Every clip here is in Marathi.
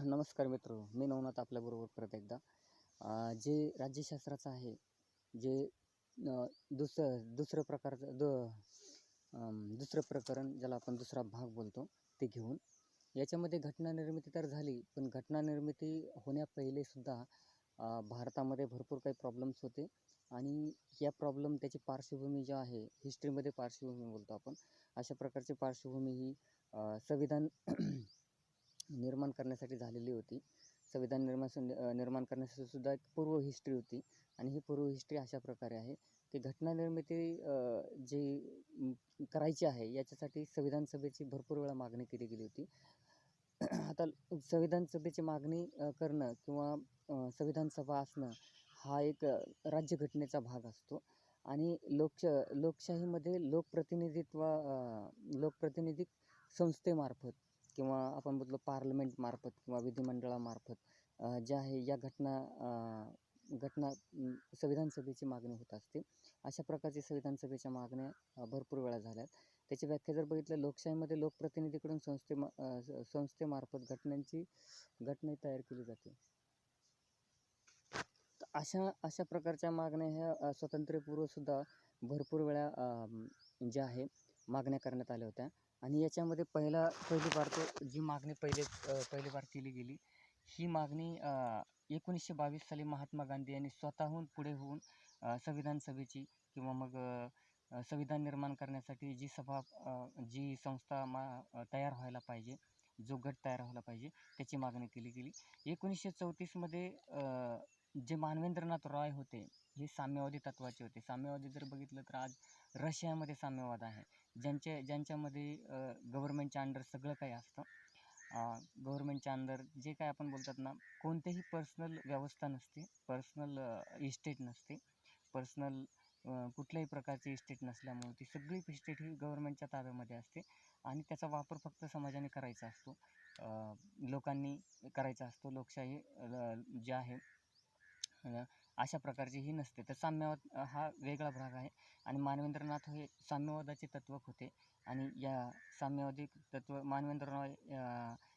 नमस्कार मित्र, मी नवनाथ आपल्याबरोबर परत एकदा. जे राज्यशास्त्राचं आहे, जे दुसरं प्रकारचं दुसरं प्रकरण ज्याला आपण दुसरा भाग बोलतो ते घेऊन याच्यामध्ये घटना निर्मिती तर झाली, पण घटना निर्मिती होण्या पहिलेसुद्धा भारतामध्ये भरपूर काही प्रॉब्लेम्स होते आणि या प्रॉब्लेम त्याची पार्श्वभूमी जी आहे, हिस्ट्रीमध्ये पार्श्वभूमी बोलतो आपण. अशा प्रकारची पार्श्वभूमी ही संविधान निर्माण करण्यासाठी झालेली होती. संविधान निर्माण करण्यासाठी सुद्धा एक पूर्व हिस्ट्री होती आणि ही पूर्व हिस्ट्री अशा प्रकारे आहे की घटना निर्मिती करायची आहे याच्यासाठी संविधान सभेची भरपूर वेळा मागणी केली गेली होती. आता संविधान सभेची मागणी करणं किंवा संविधान सभा असणं हा एक राज्यघटनेचा भाग असतो आणि लोकशाहीमध्ये लोकप्रतिनिधी संस्थेमार्फत किंवा आपण बोललो पार्लमेंटमार्फत किंवा विधिमंडळामार्फत ज्या आहे या घटना संविधान सभेची मागणी होत असते. अशा प्रकारची संविधान सभेच्या मागण्या भरपूर वेळा झाल्यात. त्याची व्याख्या जर बघितलं, लोकशाहीमध्ये लोकप्रतिनिधीकडून संस्थेमार्फत घटना तयार केली जाते. तर अशा प्रकारच्या मागण्या ह्या स्वातंत्र्यपूर्वसुद्धा भरपूर वेळा ज्या आहे मागण्या करण्यात आल्या होत्या आणि याच्यामध्ये पहिली बार जी मागणी पहिली बार केली गेली, ही मागणी 1922 साली महात्मा गांधी यांनी स्वतःहून पुढे होऊन संविधान सभेची किंवा मग संविधान निर्माण करण्यासाठी जी संस्था तयार व्हायला पाहिजे, जो गट तयार व्हायला पाहिजे त्याची मागणी केली गेली. 1934मध्ये जे मानवेंद्रनाथ रॉय होते, हे साम्यवादी तत्त्वाचे होते. साम्यवादी जर बघितलं तर आज रशियामध्ये साम्यवाद आहे, ज्यांच्यामध्ये गव्हर्मेंटच्या अंडर सगळं काही असतं. गव्हर्मेंटच्या अंडर जे काय आपण बोलतात ना, कोणतेही पर्सनल व्यवस्था नसते, पर्सनल इस्टेट नसते, पर्सनल कुठल्याही प्रकारची इस्टेट नसल्यामुळे ती सगळी इस्टेट ही गव्हर्मेंटच्या ताब्यामध्ये असते आणि त्याचा वापर फक्त समाजाने करायचा असतो, लोकांनी करायचा असतो. लोकशाही जी आहे अशा प्रकारची ही नसते. तर साम्यवाद हा वेगळा भाग आहे आणि मानवेंद्रनाथ हे साम्यवादाचे तत्त्वक होते आणि या साम्यवादी मानवेंद्र रॉय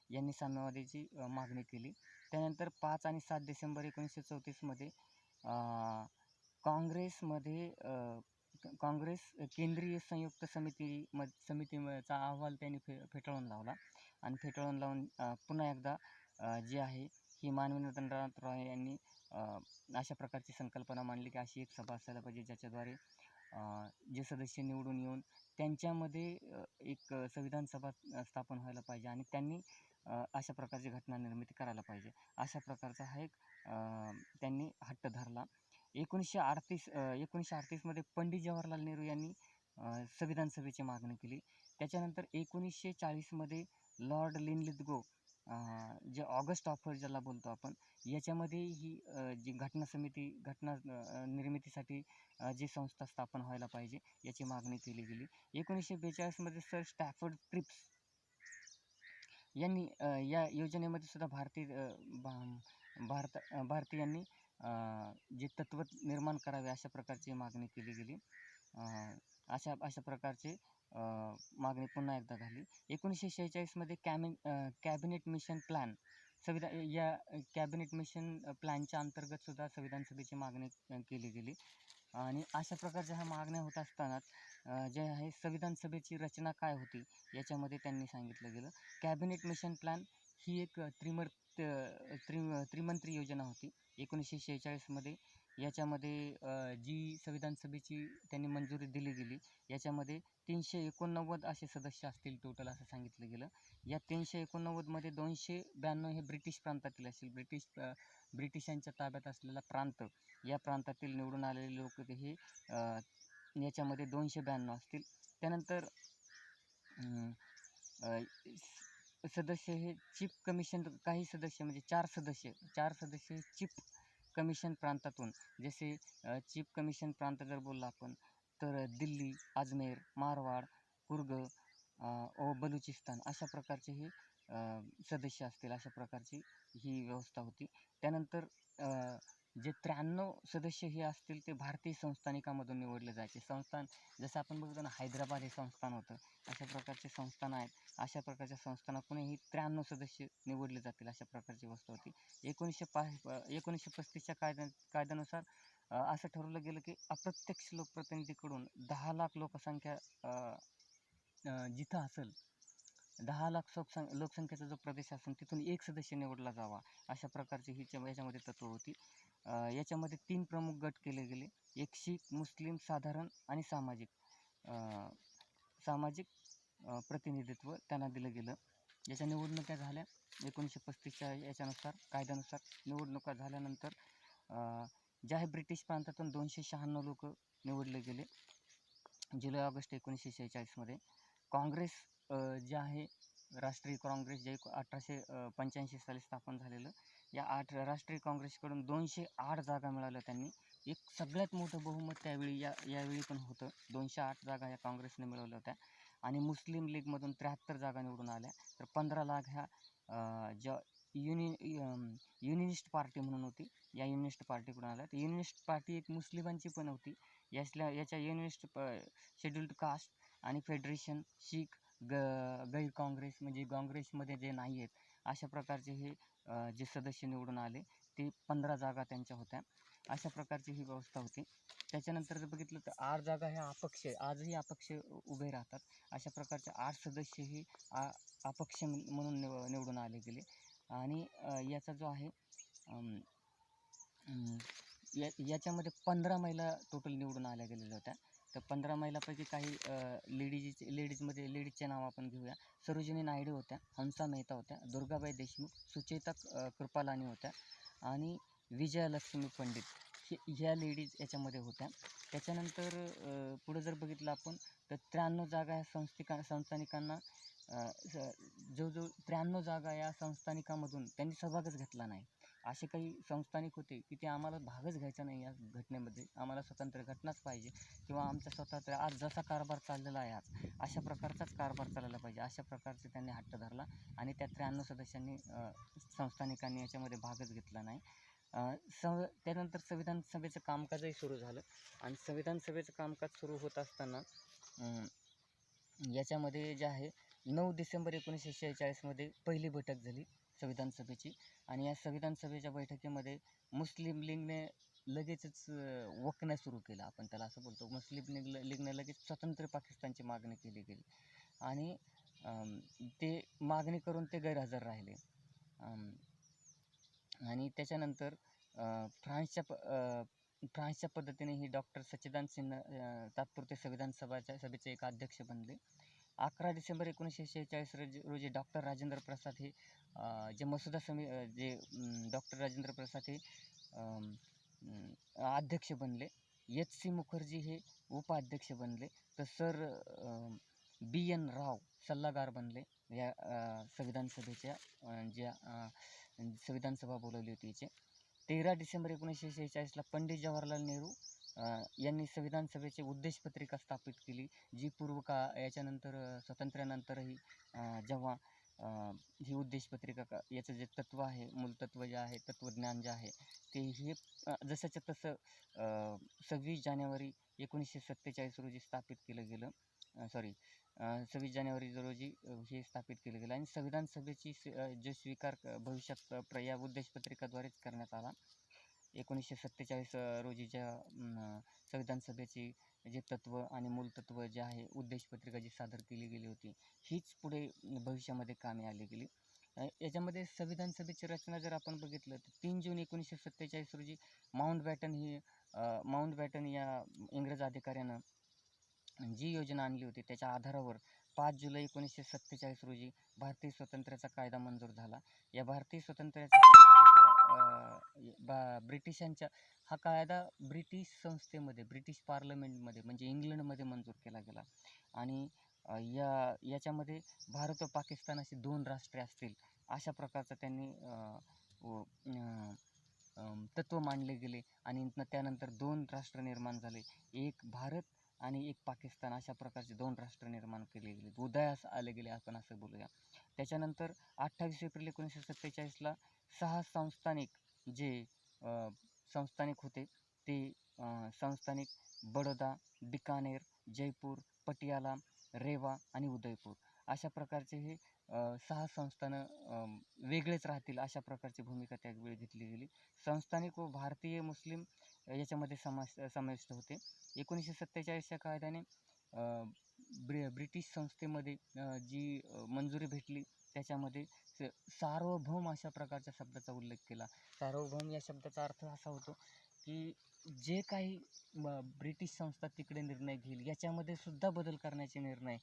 यांनी साम्यवादाची मागणी केली. त्यानंतर 5 आणि 7 डिसेंबर 1934मध्ये काँग्रेस केंद्रीय संयुक्त समितीचा अहवाल त्यांनी फेटाळून लावला आणि फेटाळून लावून पुन्हा एकदा जी आहे ही मानवेंद्रनाथ रॉय यांनी अशा प्रकारची संकल्पना मांडली की अशी एक सभा असायला पाहिजे, ज्याच्याद्वारे जे सदस्य निवडून येऊन त्यांच्यामध्ये एक संविधान सभा स्थापन व्हायला पाहिजे आणि त्यांनी अशा प्रकारची घटना निर्मिती करायला पाहिजे. अशा प्रकारचा हा एक त्यांनी हट्ट धरला. 1938मध्ये पंडित जवाहरलाल नेहरू यांनी संविधान सभेची मागणी केली. त्याच्यानंतर 1940मध्ये लॉर्ड लिनलिथगो, जे ऑगस्ट ऑफर ज्याला बोलतो आपण, याच्यामध्ये ही जी घटना निर्मितीसाठी जी संस्था स्थापन व्हायला पाहिजे याची मागणी केली गेली. 1942मध्ये सर स्टॅफर्ड क्रिप्स यांनी या योजनेमध्ये सुद्धा भारतीयांनी जे तत्त्व निर्माण करावे अशा प्रकारची मागणी केली गेली. अशा प्रकारचे मागणी पुन्हा एकदा झाली. 1946मध्ये कॅबिनेट मिशन प्लॅन या कॅबिनेट मिशन प्लॅनच्या अंतर्गत सुद्धा संविधान सभेची मागणी केली गेली आणि अशा प्रकारच्या ह्या मागण्या होत असतानाच जे आहे संविधान सभेची रचना काय होती याच्यामध्ये त्यांनी सांगितलं गेलं. कॅबिनेट मिशन प्लॅन ही एक त्रिमंत्री योजना होती 1946मध्ये. याच्यामध्ये जी संविधान सभेची त्यांनी मंजुरी दिली गेली, याच्यामध्ये 389 असे सदस्य असतील टोटल असं सांगितलं गेलं. या 389मध्ये 292 हे ब्रिटिश प्रांतातील असतील, ब्रिटिशांच्या ताब्यात असलेला प्रांत, या प्रांतातील निवडून आलेले लोक हे याच्यामध्ये 292 असतील. त्यानंतर सदस्य हे चीफ कमिशन, काही सदस्य म्हणजे 4 सदस्य चीफ कमिशन प्रांतातून, जसे चीफ कमिशन प्रांत जर बोलला आपण तर दिल्ली, अजमेर, मारवाड, कुर्ग व बलुचिस्तान अशा प्रकारचे हे सदस्य असतील. अशा प्रकारची ही व्यवस्था होती. त्यानंतर जे 93 सदस्य हे असतील ते भारतीय संस्थानिकामधून निवडले जायचे. संस्थान जसं आपण बघतो ना, हैदराबाद हे संस्थान होतं, अशा प्रकारचे संस्थान आहेत. अशा प्रकारच्या संस्थानातूनही 93 सदस्य निवडले जातील अशा प्रकारची वस्तू होती. 1935च्या कायद्यानुसार असं ठरवलं गेलं की अप्रत्यक्ष लोकप्रतिनिधीकडून 10 लाख लोकसंख्या जिथं असेल, 10 लाख लोकसंख्येचा जो प्रदेश असेल तिथून एक सदस्य निवडला जावा, अशा प्रकारची ही याच्यामध्ये तत्त्व होती. याच्यामध्ये 3 प्रमुख गट केले गेले. एक शीख, मुस्लिम, साधारण आणि सामाजिक प्रतिनिधित्व त्यांना दिलं गेलं. याच्या निवडणुका झाल्या 1935च्या याच्यानुसार कायद्यानुसार. निवडणुका झाल्यानंतर ज्या आहे ब्रिटिश प्रांतातून 296 लोक निवडले गेले जुलै ऑगस्ट 1946मध्ये. काँग्रेस जे आहे राष्ट्रीय काँग्रेस, जे 1885 साली स्थापन झालेलं, या राष्ट्रीय काँग्रेसकडून 208 जागा मिळाल्या त्यांनी. एक सगळ्यात मोठं बहुमत यावेळी पण होतं. 208 जागा या काँग्रेसने मिळवल्या होत्या. आणि मुस्लिम लीगमधून 73 जागा निवडून आल्या. तर 15 लाख ह्या ज्या युनिस्ट पार्टी म्हणून होती, या युनिस्ट पार्टीकडून आल्या. तर युनिस्ट पार्टी एक मुस्लिमांची पण होती. याच्या युनिस्ट शेड्युल्ड कास्ट आणि फेडरेशन, शीख, गैर काँग्रेस म्हणजे काँग्रेसमध्ये जे नाही आहेत अशा प्रकारचे हे जे सदस्य निवडून आले, ते 15 जागा त्यांच्या होत्या. अशा प्रकारची ही व्यवस्था होती. त्याच्यानंतर जर बघितलं तर 8 जागा ह्या अपक्ष, आजही अपक्ष उभे राहतात. अशा प्रकारचे 8 सदस्य ही अपक्ष म्हणून निवडून आले गेले. आणि याचा जो आहे याच्यामध्ये 15 महिला टोटल निवडून आल्या गेलेल्या होत्या. तर 15 महिलापैकी काही लेडीजचे नाव आपण घेऊया. सरोजिनी नायडू होत्या, हंसा मेहता होत्या, दुर्गाबाई देशमुख, सुचेता कृपालानी होत्या आणि विजयालक्ष्मी पंडित ह्या लेडीज याच्यामध्ये होत्या. त्याच्यानंतर पुढं जर बघितलं आपण तर 93 जागा ह्या संस्थानिकांना जवळजवळ 93 जागा या संस्थानिकामधून त्यांनी सहभागच घेतला नाही. असे काही संस्थानिक होते की ते आम्हाला भागच घ्यायचा नाही या घटनेमध्ये, आम्हाला स्वतंत्र घटनाच पाहिजे किंवा आमचा स्वतःचा आज जसा कारभार चाललेला आहे आज अशा प्रकारचाच कारभार चालला पाहिजे, अशा प्रकारचे त्यांनी हट्ट धरला. आणि त्या 93 सदस्यांनी संस्थानिकांनी याच्यामध्ये भागच घेतला नाही. त्यानंतर संविधान सभेचं कामकाजही सुरू झालं. आणि संविधान सभेचं कामकाज सुरू होत असताना याच्यामध्ये जे आहे 9 डिसेंबर 1946मध्ये पहिली बैठक झाली संविधान सभेची. आणि या संविधान सभेच्या बैठकीमध्ये मुस्लिम लीगने लगेचच वकणं सुरू केलं, आपण त्याला असं बोलतो. मुस्लिम लीगने लगेच स्वतंत्र पाकिस्तानची मागणी केली गेली आणि ते मागणी करून ते गैरहजर राहिले. आणि त्याच्यानंतर फ्रान्सच्या पद्धतीने ही डॉक्टर सच्चिदानंद सिन्हा तात्पुरते संविधान सभेचे एक अध्यक्ष बनले. 11 डिसेंबर 1946 रोजी डॉक्टर राजेंद्र प्रसाद हे जे मसुदा डॉक्टर राजेंद्र प्रसाद हे अध्यक्ष बनले. HC मुखर्जी हे उपाध्यक्ष बनले. तर सर BN राव सल्लागार बनले या संविधान सभेच्या ज्या संविधान सभा बोलवली होती याचे. 13 डिसेंबर 1946ला पंडित जवाहरलाल नेहरू यांनी संविधान सभेची उद्देशपत्रिका स्थापित केली, जी याच्यानंतर स्वातंत्र्यानंतरही जेव्हा ही उद्देशपत्रिका याचं जे तत्त्व आहे, मूलतत्त्व जे आहे, तत्त्वज्ञान जे आहे ते हे जसंच्या तसं 26 जानेवारी 1947 रोजी स्थापित केलं गेलं. 26 जानेवारी रोजी हे स्थापित केलं गेलं. आणि संविधान सभेची जो स्वीकार भविष्यात या उद्देशपत्रिकाद्वारेच करण्यात आला. 1947 रोजीच्या संविधान सभेची जे तत्त्व आणि मूलतत्त्व जे आहे, उद्देशपत्रिका जी सादर केली गेली होती, हीच पुढे भविष्यामध्ये कामी आली गेली. याच्यामध्ये संविधान सभेची रचना जर आपण बघितलं तर 3 जून 1947 रोजी माउंटबॅटन या इंग्रज अधिकाऱ्यानं जी योजना आणली होती त्याच्या आधारावर 5 जुलै 1947 रोजी भारतीय स्वातंत्र्याचा कायदा मंजूर झाला. या भारतीय स्वातंत्र्याच्या ब्रिटिशांच्या हा कायदा ब्रिटिश संस्थेमध्ये, ब्रिटिश पार्लमेंटमध्ये म्हणजे इंग्लंडमध्ये मंजूर केला गेला. आणि याच्यामध्ये भारत व पाकिस्तान अशी 2 राष्ट्रे असतील अशा प्रकारचं त्यांनी तत्त्व मांडले गेले. आणि त्यानंतर 2 राष्ट्र निर्माण झाले, एक भारत आणि एक पाकिस्तान, अशा प्रकारचे 2 राष्ट्र निर्माण केले गेले, उदयास आले गेले आपण असं बोलूया. त्याच्यानंतर 28 एप्रिल 1947ला 6 संस्थानिक जे संस्थानिक होते ते संस्थानिक बडोदा, बिकानेर, जयपूर, पटियाला, रेवा आणि उदयपूर अशा प्रकारचे हे 6 संस्थानं वेगळेच राहतील अशा प्रकारची भूमिका त्यावेळी घेतली गेली. संस्थानिक व भारतीय मुस्लिम याच्यामध्ये समाविष्ट होते. 1947च्या कायद्याने ब्रिटिश संस्थेमध्ये जी मंजुरी भेटली त्याच्यामध्ये सार्वभौम अशा प्रकारच्या शब्दाचा उल्लेख केला. सार्वभौम या शब्दाचा अर्थ असा होतो की जे काही ब्रिटिश संस्था तिकडे निर्णय घेईल याच्यामध्ये सुद्धा बदल करण्याचे निर्णय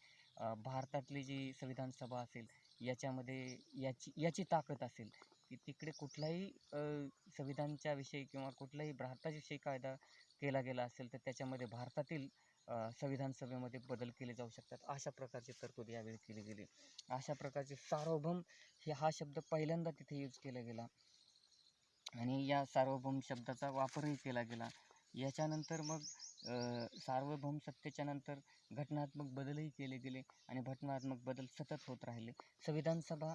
भारतातली जी संविधान सभा असेल याच्यामध्ये याची ताकद असेल की तिकडे कुठलाही संविधानच्या विषयी किंवा कुठलाही भारताविषयी कायदा केला गेला असेल तर त्याच्यामध्ये भारतातील संविधान सभेमध्ये बदल केले जाऊ शकतात अशा प्रकारची तरतूद यावेळी केली गेली. अशा प्रकारचे सार्वभौम हा शब्द पहिल्यांदा तिथे यूज केला गेला आणि या सार्वभौम शब्दाचा वापरही केला गेला. याच्यानंतर मग सार्वभौम सत्तेच्या नंतर घटनात्मक बदलही केले गेले आणि घटनात्मक बदल सतत होत राहिले. संविधान सभा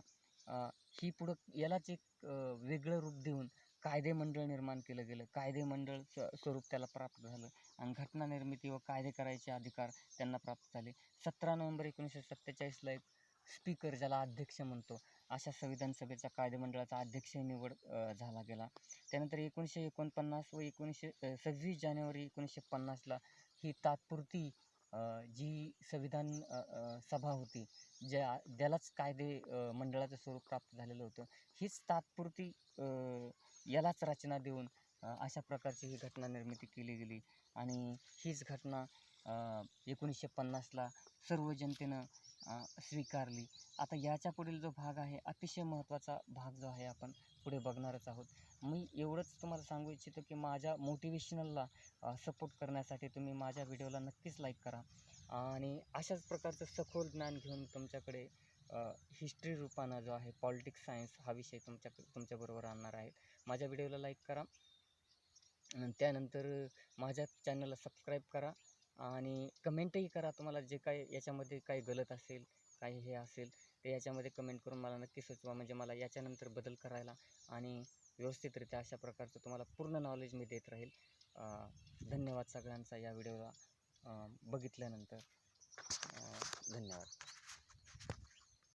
ही पुढं यालाच एक वेगळं रूप देऊन कायदेमंडळ निर्माण केलं गेलं. कायदेमंडळ स्वरूप त्याला प्राप्त झालं आणि घटना निर्मिती व कायदे करायचे अधिकार त्यांना प्राप्त झाले. 17 नोव्हेंबर 1947ला एक स्पीकर ज्याला अध्यक्ष म्हणतो अशा संविधान सभेच्या कायदेमंडळाचा अध्यक्षही निवड झाला गेला. त्यानंतर 1949 व 26 जानेवारी 1950ला ही तात्पुरती जी संविधान सभा होती ज्यालाच कायदे मंडळाचं स्वरूप प्राप्त झालेलं होतं हीच तात्पुरती यालाच रचना देऊन अशा प्रकारची ही घटना निर्मिती केली गेली आणि हीच घटना 1950ला सर्व जनतेनं स्वीकारली. आता याच्या पुढील जो भाग आहे अतिशय महत्त्वाचा भाग जो आहे आपण पुढे बघणारच आहोत. मी एवढंच तुम्हाला सांगू इच्छितो की माझ्या मोटिवेशनलला सपोर्ट करण्यासाठी तुम्ही माझ्या व्हिडिओला नक्कीच लाईक करा आणि अशाच प्रकारचं सखोल ज्ञान घेऊन तुमच्याकडे हिस्ट्री रूपानं जो आहे पॉलिटिक्स सायन्स हा विषय तुमच्याबरोबर आणणार आहे. माझ्या व्हिडिओला लाईक करा त्यानंतर माझ्या चॅनलला सबस्क्राईब करा आणि कमेंटही करा. तुम्हाला जे काही याच्यामध्ये काही गलत असेल काही हे असेल ते याच्यामध्ये कमेंट करून मला नक्की सुचवा म्हणजे मला याच्यानंतर बदल करायला आणि व्यवस्थितरित्या अशा प्रकारचं तुम्हाला पूर्ण नॉलेज मी देत राहील. धन्यवाद सगळ्यांचा या व्हिडिओला बघितल्यानंतर. धन्यवाद.